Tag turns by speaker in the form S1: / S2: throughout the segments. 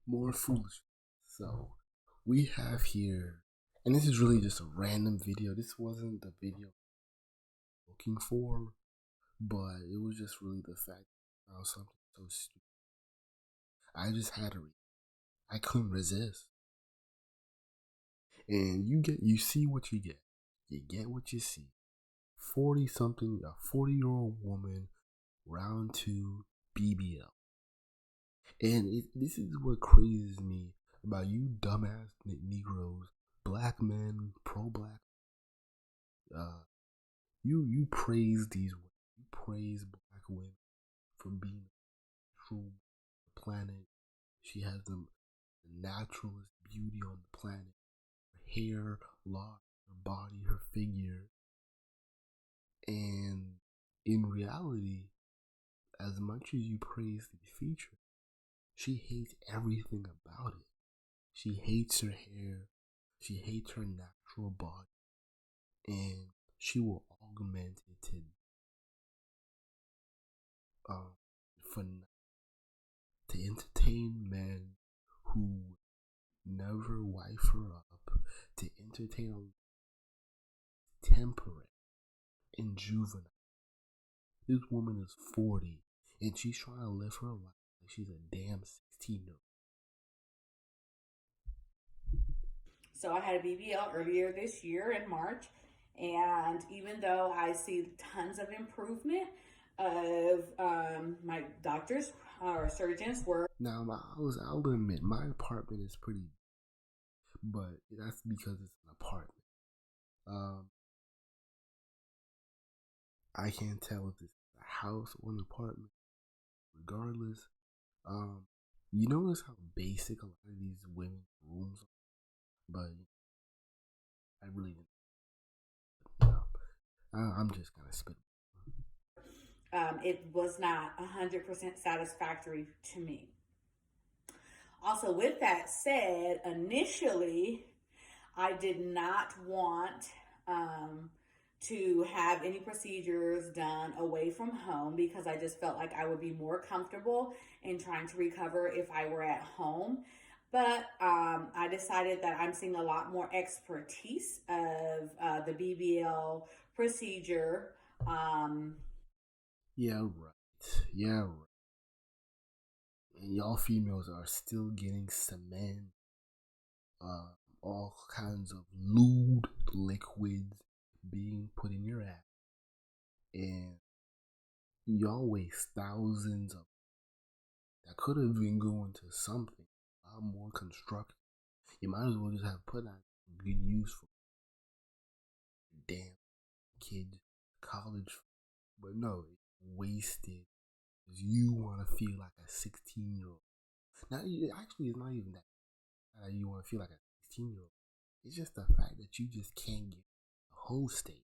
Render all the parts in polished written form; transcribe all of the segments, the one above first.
S1: more foolish. So we have here, and this is really just a random video. This wasn't the video I'm looking for, but it was just really the fact that I found something so stupid. I just had to read. I couldn't resist. And you see what you get. You get what you see. 40 something, a 40-year-old woman, round two, BBL. And this is what crazes me about you dumbass Negroes, black men, pro-black. You praise these women. You praise black women for being true planet. She has the naturalist beauty on the planet. Her hair, lock, her body, her figure. And in reality, as much as you praise the feature, she hates everything about it. She hates her hair. She hates her natural body. And she will augment it for to entertain men who never wife her up, to entertain temperate and juvenile. This woman is 40 and she's trying to live her life like she's a damn 16-year-old.
S2: So I had a BBL earlier this year in March, and even though I see tons of improvement of my doctors or surgeons were.
S1: Now, I'll admit, my apartment is pretty, but that's because it's an apartment. I can't tell if it's a house or an apartment. Regardless, you notice how basic a lot of these women's rooms are, but I really didn't. I'm just gonna spit.
S2: It was not 100% satisfactory to me. Also, with that said, initially, I did not want to have any procedures done away from home because I just felt like I would be more comfortable in trying to recover if I were at home. But I decided that I'm seeing a lot more expertise of the BBL procedure.
S1: Yeah, right. Yeah, right. And y'all females are still getting cement, all kinds of lewd liquids being put in your ass, and y'all waste thousands of that could have been going to something a lot more constructive. You might as well just have put that good use for damn kids, college, but no, it's wasted because you want to feel like a 16-year-old. Now, actually, it's not even that you want to feel like a 16-year-old. It's just the fact that you just can't get the whole state.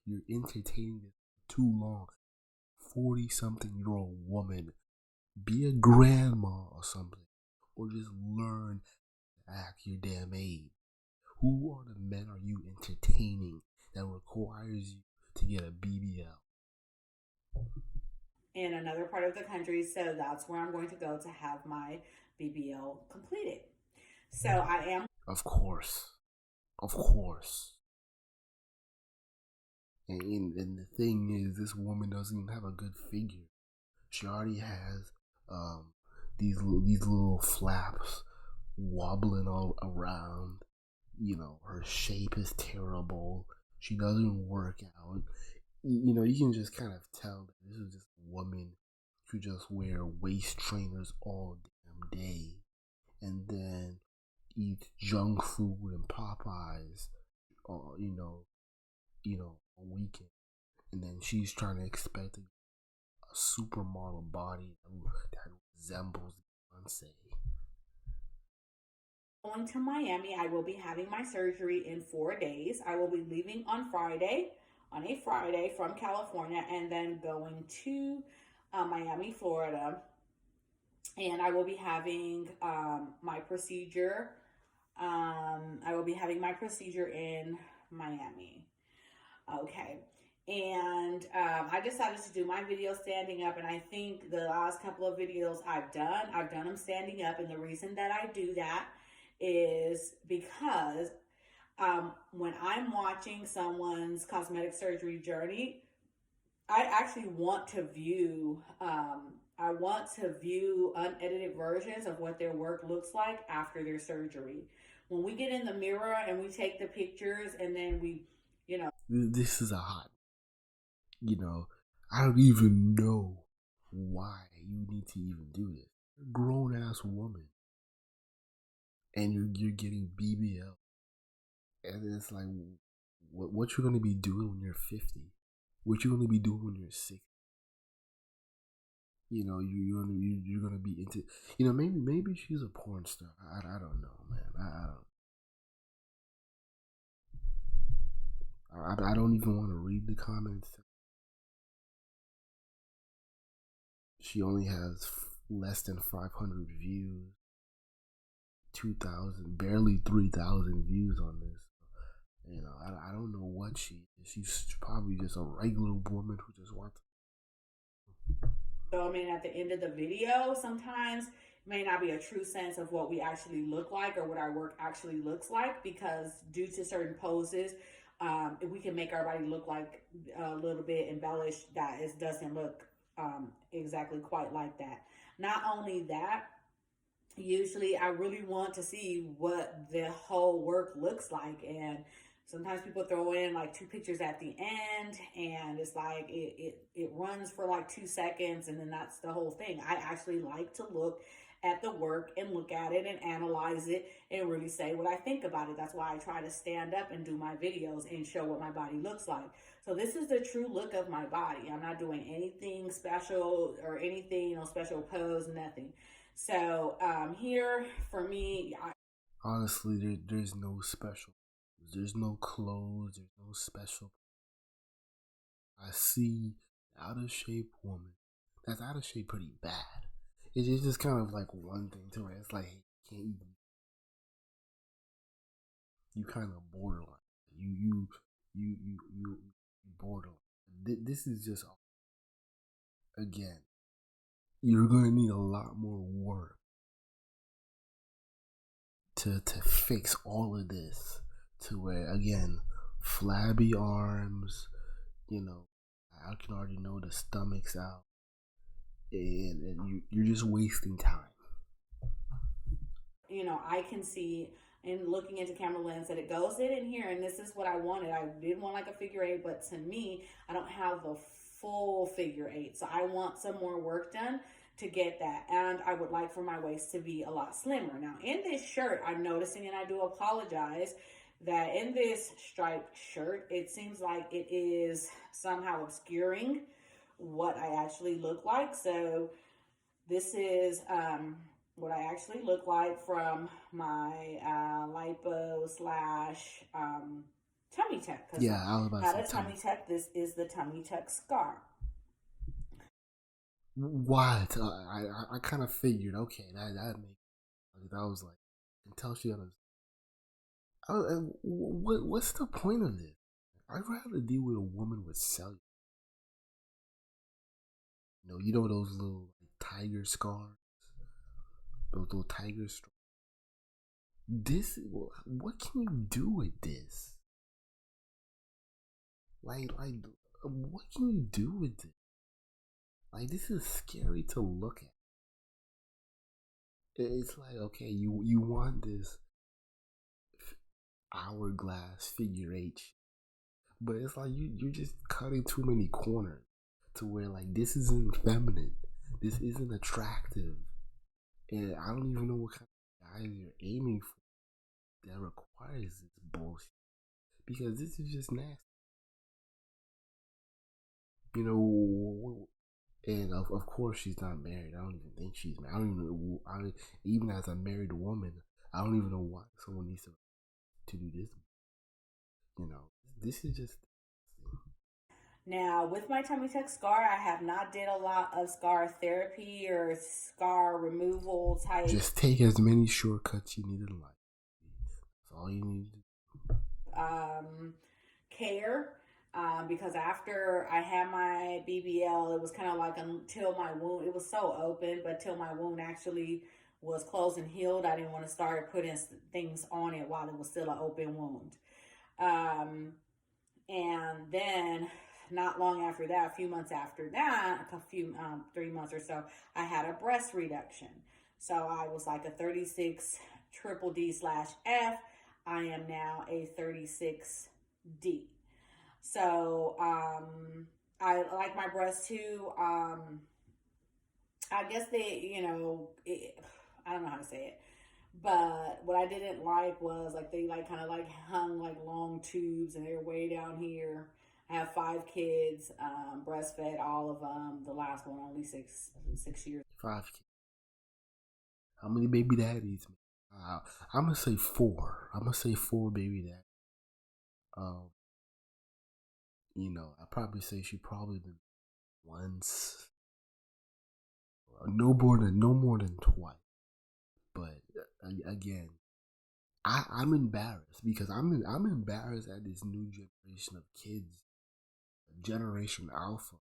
S1: You're entertaining it too long. 40-something-year-old woman, be a grandma or something, or just learn to act your damn age. Who are the men are you entertaining that requires you to get a BBL?
S2: In another part of the country, so that's where I'm going to go to have my BBL completed. So I am.
S1: Of course. Of course. And the thing is, this woman doesn't even have a good figure. She already has these little flaps wobbling all around. You know, her shape is terrible. She doesn't work out. You know, you can just kind of tell that this is just a woman who just wear waist trainers all damn day and then eat junk food and Popeyes, a weekend. And then she's trying to expect a supermodel body that resembles Beyonce.
S2: Going to Miami. I will be having my surgery in 4 days. I will be leaving on a Friday from California, and then going to Miami, Florida. And I will be having my procedure. I will be having my procedure in Miami. Okay. And I decided to do my video standing up. And I think the last couple of videos I've done them standing up. And the reason that I do that is because when I'm watching someone's cosmetic surgery journey, I actually want to view. I want to view unedited versions of what their work looks like after their surgery. When we get in the mirror and we take the pictures, and then we, you know,
S1: This is a hot. I don't even know why you need to even do this. You're a grown ass woman, and you're getting BBL, and it's like, what you're gonna be doing when you're 50? What you're gonna be doing when you're 60? You're gonna be into. Maybe she's a porn star. I don't know, man. I don't even want to read the comments. She only has less than 500 views, 2,000, barely 3,000 views on this. I don't know what she is. She's probably just a regular woman who just wants.
S2: So, I mean, at the end of the video, sometimes it may not be a true sense of what we actually look like or what our work actually looks like, because due to certain poses, we can make our body look like a little bit embellished that it doesn't look exactly quite like that. Not only that, usually I really want to see what the whole work looks like. And sometimes people throw in like two pictures at the end, and it's like it runs for like 2 seconds, and then that's the whole thing. I actually like to look at the work and look at it and analyze it and really say what I think about it. That's why I try to stand up and do my videos and show what my body looks like. So this is the true look of my body. I'm not doing anything special or anything, special pose, nothing. So here for me,
S1: Honestly, there's no special. There's no clothes. There's no special. I see out of shape woman that's out of shape pretty bad. It's just kind of like one thing to it. It's like, hey, you can't even. You kind of borderline. You borderline. This is just, again, you're gonna need a lot more work to fix all of this, to where, again, flabby arms, I can already know the stomach's out, and you're just wasting time.
S2: I can see in looking into camera lens that it goes in here, and this is what I wanted. I did want like a figure eight, but to me, I don't have the full figure eight, so I want some more work done to get that. And I would like for my waist to be a lot slimmer. Now in this shirt, I'm noticing, and I do apologize, that in this striped shirt, it seems like it is somehow obscuring what I actually look like. So this is what I actually look like from my lipo slash tummy tuck. Because
S1: Yeah, I was
S2: I
S1: about to
S2: had
S1: say
S2: a tummy tuck. This is the tummy tuck scar.
S1: What? I kind of figured. Okay, that makes. That was like, until she understood. What's the point of this? I'd rather deal with a woman with cellular. Those little tiger scars, those little tiger scars. This, what can you do with this? Like, what can you do with this? Like, this is scary to look at. It's like, okay, you want this hourglass figure eight, but it's like you're just cutting too many corners to where, like, this isn't feminine, this isn't attractive, and I don't even know what kind of guys you're aiming for that requires this bullshit, because this is just nasty. And of course she's not married. I don't even think she's married. I don't even know. Even as a married woman, I don't even know why someone needs to do this. This is just.
S2: Now, with my tummy tuck scar, I have not did a lot of scar therapy or scar removal type.
S1: Just take as many shortcuts you need in life. That's all you need to do.
S2: Care. because after I had my BBL, it was kind of like until my wound, it was so open, but till my wound actually was closed and healed, I didn't want to start putting things on it while it was still an open wound. Um, and then not long after that, a few months after that, 3 months or so, I had a breast reduction. So I was like a 36 triple D slash F. I am now a 36D. So I like my breasts too. I guess I don't know how to say it. But what I didn't like was like they like kind of like hung like long tubes and they're way down here. I have 5 kids, breastfed all of them. The last one only 6 years.
S1: 5 kids. How many baby daddies? I'm gonna say 4. I'm gonna say 4 baby daddies. Um, I probably say she probably been once, no more than twice. But again, I'm embarrassed because I'm embarrassed at this new generation of kids, Generation Alpha,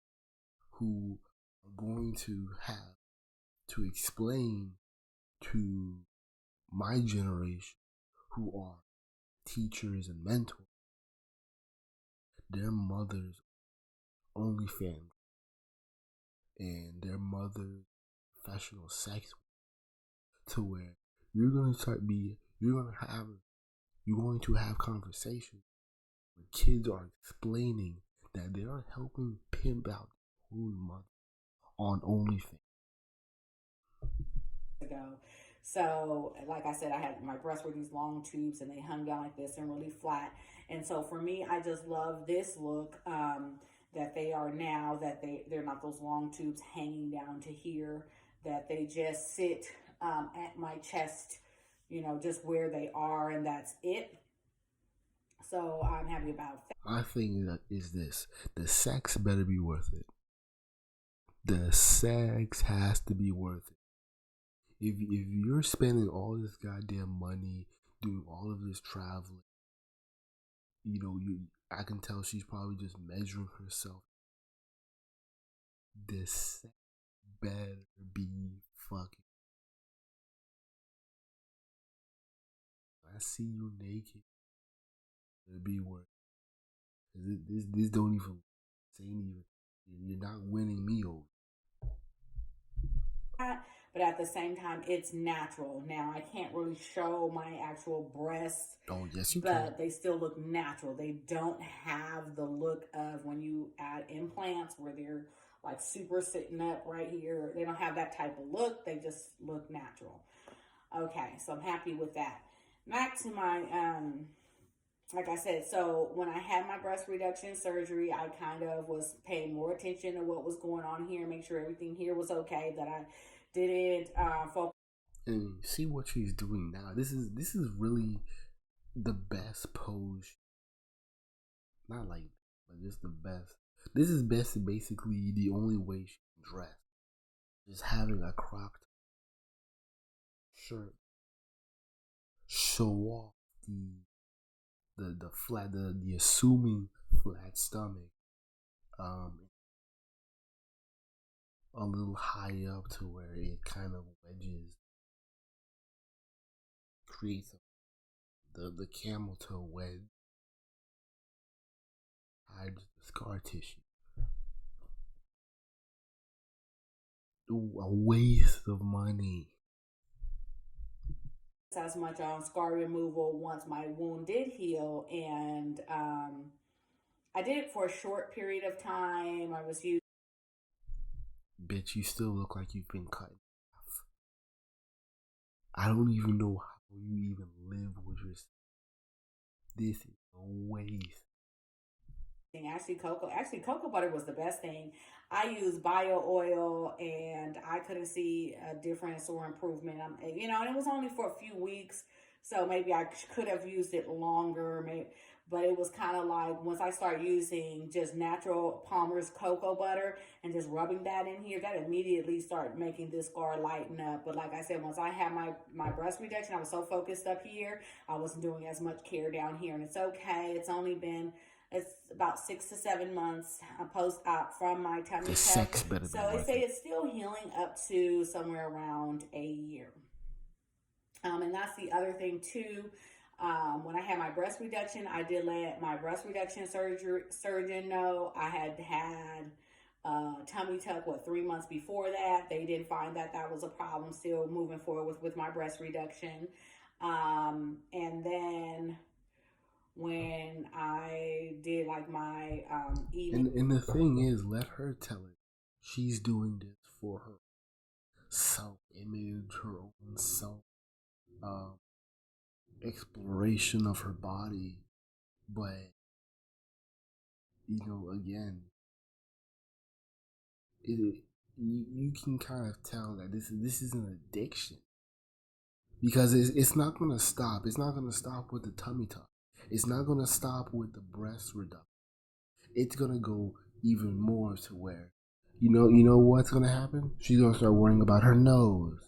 S1: who are going to have to explain to my generation, who are teachers and mentors, their mothers only family and their mother's professional sex, to where you're going to have conversations where kids are explaining that they are helping pimp out their own mother on OnlyFans.
S2: Ago. So, like I said, I had my breasts were these long tubes and they hung down like this and really flat. And so for me, I just love this look that they are now, that they're not those long tubes hanging down to here, that they just sit at my chest, just where they are, and that's it. So I'm happy about that.
S1: My thing is this: the sex better be worth it. The sex has to be worth it. If you're spending all this goddamn money doing all of this traveling, I can tell she's probably just measuring herself. This better be fucking. I see you naked. It'll be worth. This don't even say even. You're not winning me over.
S2: But at the same time, it's natural. Now, I can't really show my actual breasts.
S1: Oh, yes, you
S2: but
S1: can.
S2: They still look natural. They don't have the look of when you add implants where they're like super sitting up right here. They don't have that type of look. They just look natural. Okay, so I'm happy with that. Back to my like I said, so when I had my breast reduction surgery, I kind of was paying more attention to what was going on here, make sure everything here was okay, that I didn't focus.
S1: And see what she's doing now. This is really the best pose. Not like, but it's the best. This is basically the only way she can dress. Just having a cropped shirt, show off the flat, the assuming flat stomach, a little high up to where it kind of wedges, creates the camel toe wedge, hides the scar tissue. Ooh, a waste of money.
S2: As much on scar removal once my wound did heal, and I did it for a short period of time. I was using.
S1: Bitch, you still look like you've been cut in half. I don't even know how you even live with yourself. This is a waste.
S2: Actually cocoa butter was the best thing. I used bio oil and I couldn't see a difference or improvement. And it was only for a few weeks, so maybe I could have used it longer. But it was kind of like once I started using just natural Palmer's cocoa butter and just rubbing that in here, that immediately started making this scar lighten up. But like I said, once I had my breast reduction, I was so focused up here, I wasn't doing as much care down here, and it's okay. It's only been It's about 6 to 7 months post-op from my tummy
S1: The
S2: tuck.
S1: sex better be
S2: So they
S1: worth
S2: say
S1: it.
S2: it's still healing up to somewhere around a year. And that's the other thing too. When I had my breast reduction, I did let my breast reduction surgeon know I had had tummy tuck 3 months before that. They didn't find that that was a problem. Still moving forward with my breast reduction. And then when I did like my evening.
S1: And the thing is, let her tell it. She's doing this for her self image, her own self um, exploration of her body. But again, you can kind of tell that this is an addiction because it's not gonna stop. It's not gonna stop with the tummy tuck. It's not gonna stop with the breast reduction. It's gonna go even more to where you know what's gonna happen. She's gonna start worrying about her nose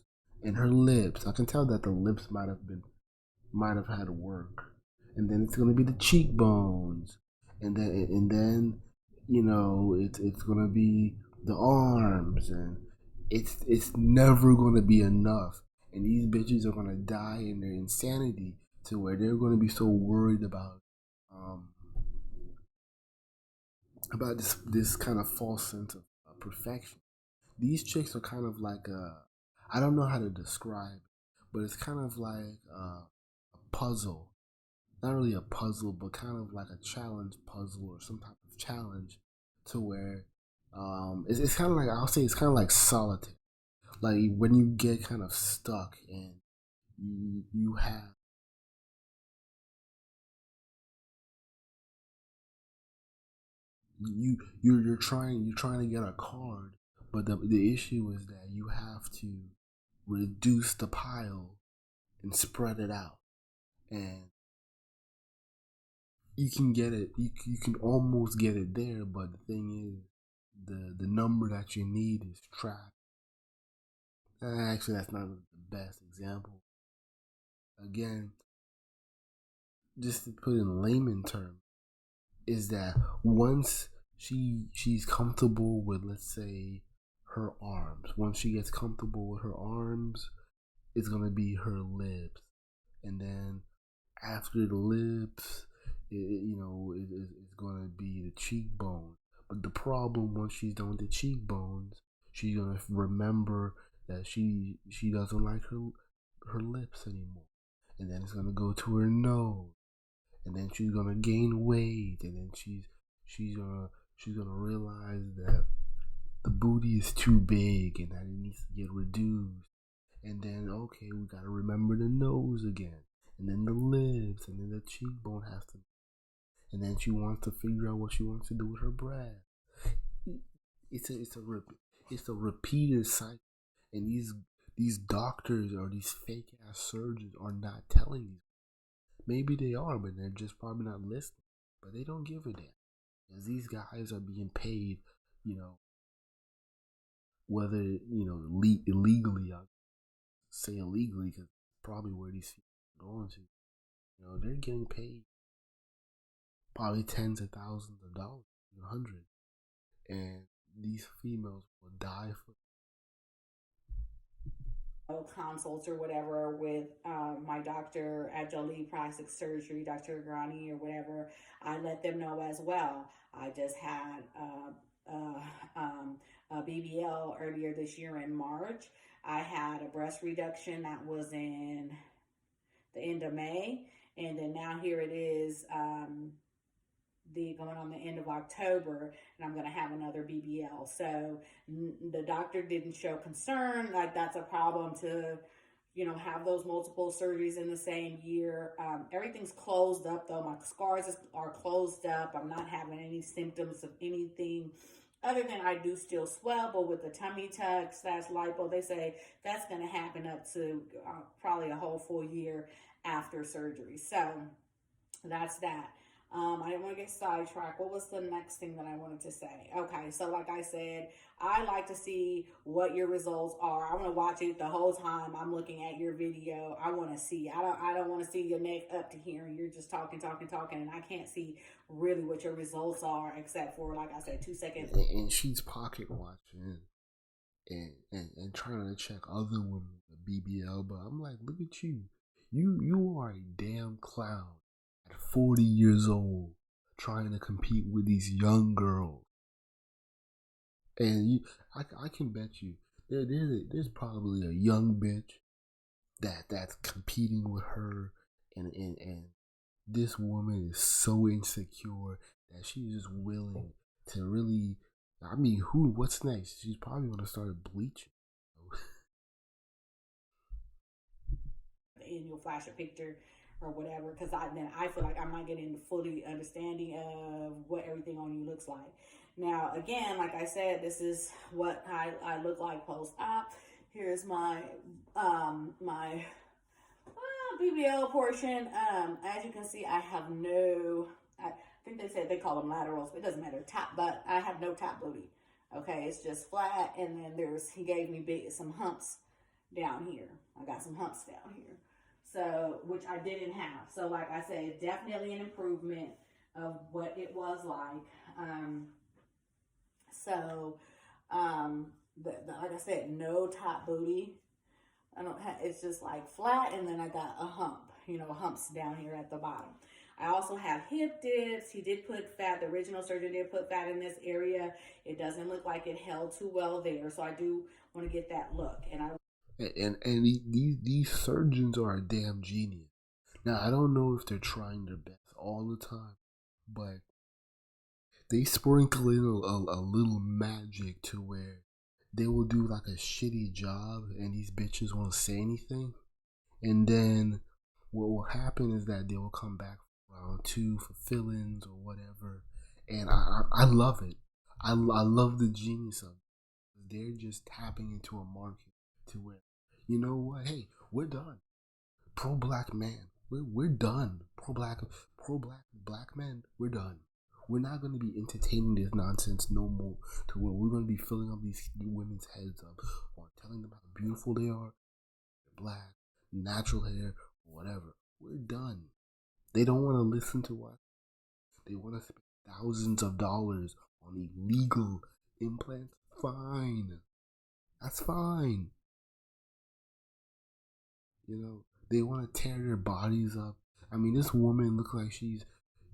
S1: and her lips. I can tell that the lips might have had work, and then it's gonna be the cheekbones, and then it's gonna be the arms, and it's never gonna be enough. And these bitches are gonna die in their insanity to where they're gonna be so worried um about this kind of false sense of perfection. These chicks are kind of like I don't know how to describe, but it's kind of like a puzzle. Not really a puzzle, but kind of like a challenge puzzle or some type of challenge to where it's kind of like I'll say it's kind of like solitaire. Like when you get kind of stuck and you have you're trying to get a card, but the issue is that you have to reduce the pile and spread it out, and you can get it. You can almost get it there, but the thing is, the number that you need is trapped. Actually, that's not the best example. Again, just to put it in layman terms, is that once she's comfortable with, let's say, her arms. Once she gets comfortable with her arms, it's gonna be her lips, and then after the lips, it's gonna be the cheekbone. But the problem, once she's done with the cheekbones, she's gonna remember that she doesn't like her lips anymore, and then it's gonna go to her nose, and then she's gonna gain weight, and then she's gonna realize that the booty is too big and that it needs to get reduced. And then okay, we gotta remember the nose again, and then the lips, and then the cheekbone has to. And then she wants to figure out what she wants to do with her breath. It's a repeated cycle, and these doctors or these fake ass surgeons are not telling you. Maybe they are, but they're just probably not listening. But they don't give a damn because these guys are being paid, you know, whether illegally. I say illegally because probably where these people are going to. They're getting paid probably tens of thousands of dollars, hundreds, and these females will die for.
S2: Consults or whatever with my doctor at Jolie Plastic Surgery, Dr. Grani or whatever, I let them know as well. I just had a BBL earlier this year in March. I had a breast reduction that was in the end of May, and then now here it is. The going on the end of October, and I'm going to have another BBL. So the doctor didn't show concern like that's a problem to have those multiple surgeries in the same year. Everything's closed up though. My scars are closed up. I'm not having any symptoms of anything other than I do still swell, but with the tummy tuck slash lipo, they say that's going to happen up to probably a whole full year after surgery. So that's that. I didn't want to get sidetracked. What was the next thing that I wanted to say? Okay, so like I said, I like to see what your results are. I want to watch it the whole time I'm looking at your video. I want to see. I don't want to see your neck up to here and you're just talking, talking, talking, and I can't see really what your results are except for, like I said, 2 seconds.
S1: And she's pocket watching and trying to check other women with BBL. But I'm like, look at you. You are a damn clown at 40 years old trying to compete with these young girls. And I can bet you there's probably a young bitch that's competing with her, and this woman is so insecure that she's just willing to really. I mean, what's next? She's probably gonna start bleaching.
S2: And you'll flash a picture or whatever, because then I feel like I'm not getting the fully understanding of what everything on you looks like. Now, again, like I said, this is what I look like post-op. Here's my my BBL portion. As you can see, I have no. I think they said they call them laterals, but it doesn't matter. Top butt. I have no top booty. Okay, it's just flat, and then he gave me some humps down here. I got some humps down here. So, which I didn't have. So, like I said, definitely an improvement of what it was like. Like I said, no top booty. I don't have, it's just like flat, and then I got a hump, humps down here at the bottom. I also have hip dips. He did put fat. The original surgeon did put fat in this area. It doesn't look like it held too well there. So I do want to get that look.
S1: And these surgeons are a damn genius. Now, I don't know if they're trying their best all the time, but they sprinkle in a little magic to where they will do like a shitty job and these bitches won't say anything. And then what will happen is that they will come back for round 2 for fill-ins or whatever. And I love it. I love the genius of it. They're just tapping into a market to where, you know what? Hey, we're done. Pro black man, we're done. Pro black men, we're done. We're not going to be entertaining this nonsense no more. To where we're going to be filling up these women's heads up or telling them how beautiful they are, they're black, natural hair, whatever. We're done. They don't want to listen to us. They want to spend thousands of dollars on illegal implants. Fine. That's fine. They want to tear their bodies up. I mean, this woman looks like she's,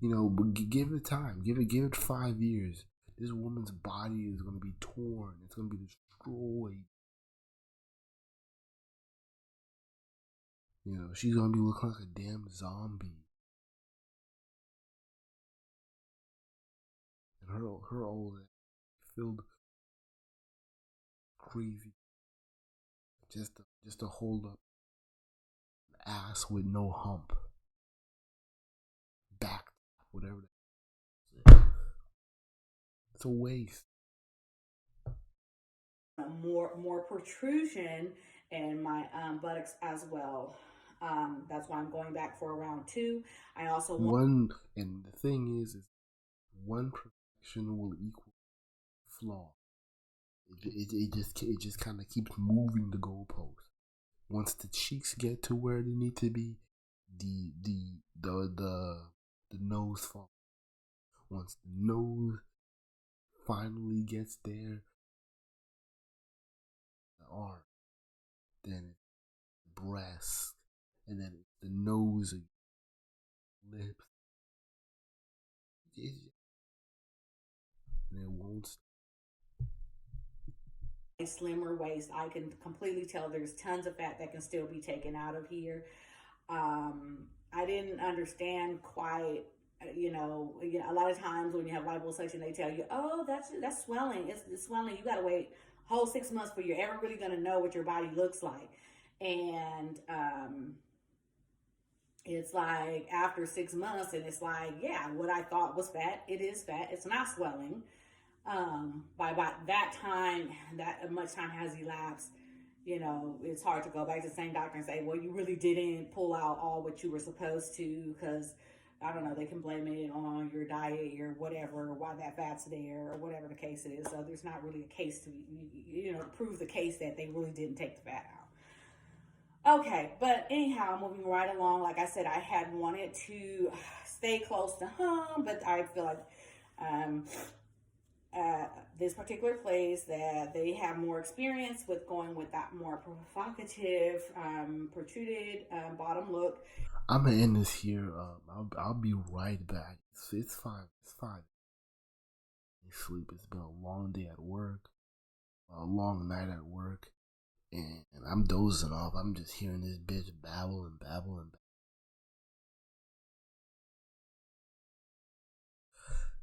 S1: but give it time. Give it 5 years. This woman's body is going to be torn. It's going to be destroyed. She's going to be looking like a damn zombie. And her old filled crazy. Just to hold up an ass with no hump. Back, whatever. It's a waste.
S2: More protrusion in my buttocks as well. That's why I'm going back for round 2. I also
S1: and the thing is one perfection will equal flaw. It just kind of keeps moving the goalpost. Once the cheeks get to where they need to be, the nose falls. Once the nose finally gets there, the arm, then it's breast, and then it's the nose, lips, and it won't stop.
S2: A slimmer waist. I can completely tell there's tons of fat that can still be taken out of here. I didn't understand quite. A lot of times when you have liposuction, they tell you, "Oh, that's swelling. It's swelling. You gotta wait a whole 6 months before you're ever really gonna know what your body looks like." And it's like after 6 months, and it's like, yeah, what I thought was fat, it is fat. It's not swelling. By that time, that much time has elapsed. It's hard to go back to the same doctor and say, well, you really didn't pull out all what you were supposed to, because I don't know, they can blame it on your diet or whatever, or why that fat's there, or whatever the case is. So there's not really a case to, prove the case that they really didn't take the fat out. Okay, but anyhow, moving right along, like I said, I had wanted to stay close to home, but I feel like um, uh, this particular place that they have more experience with going with that more provocative, protruded bottom look.
S1: I'm gonna end this here. I'll be right back. It's fine. It's fine. Sleep. It's been a long day at work, a long night at work, and I'm dozing off. I'm just hearing this bitch babble and babble and babble.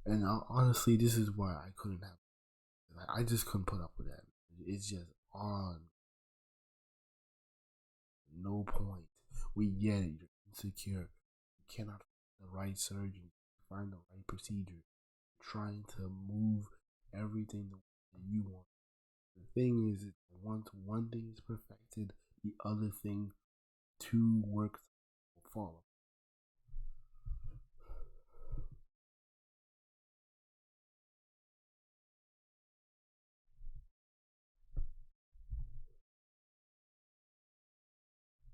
S1: And honestly, this is why I couldn't have. I just couldn't put up with that. It's just on. No point. We get it. You're insecure. You cannot find the right surgeon, find the right procedure. Trying to move everything the way that you want. The thing is, once one thing is perfected, the other thing to work will follow.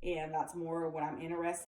S2: And that's more what I'm interested